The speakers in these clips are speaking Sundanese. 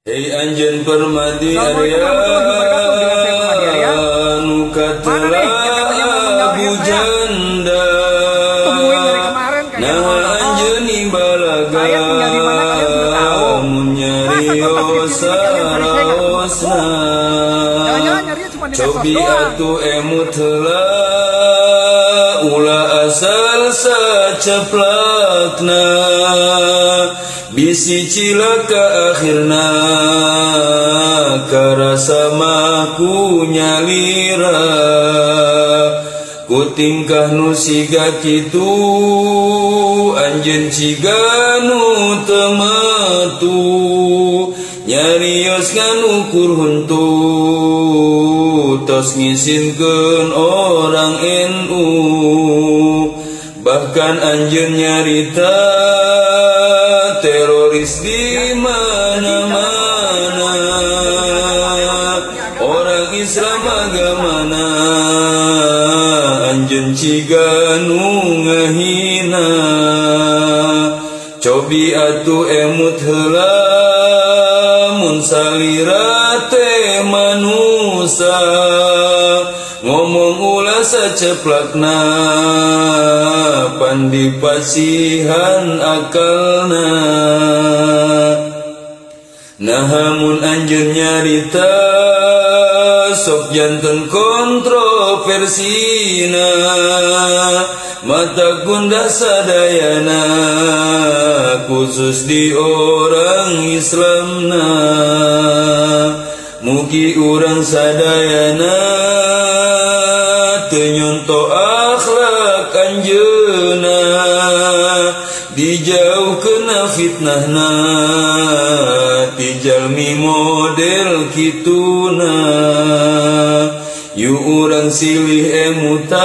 Hei anjen permadi Arya, nukatlah bujanda. Nah anjen imbalaga, munyarios saraosna. Cobi atu emut heula, ulah asal saceplakna. Bisi cilaka akhirna, karasa maku nyalira. Ku tingkah nu siga kitu, anjeun ciganu tematu. Nyarios nganukur huntu, tos ngisinkeun orang NU. Bahkan anjeun nyarita teroris di mana-mana, orang Islam agamana, anjeun ciganu ngahina. Cobi atu emut heula, mun salira teh manusa, ngomong ulah saceplakna, pandi pasihan akalna. Nahamun anjeun nyarita, sok janten kontroversina. Mata gundah sadayana, khusus di orang Islamna. Mugi urang sadayana, teu nyonto akhlak anjeunna. Dijauhkeun fitnahna, ti jalmi model kituna. Yu urang silih emutan,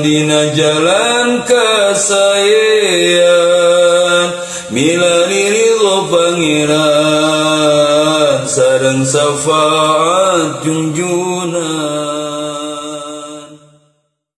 dina jalan kasaean. Milari ridho pangeran, sareng syafaat junjungan.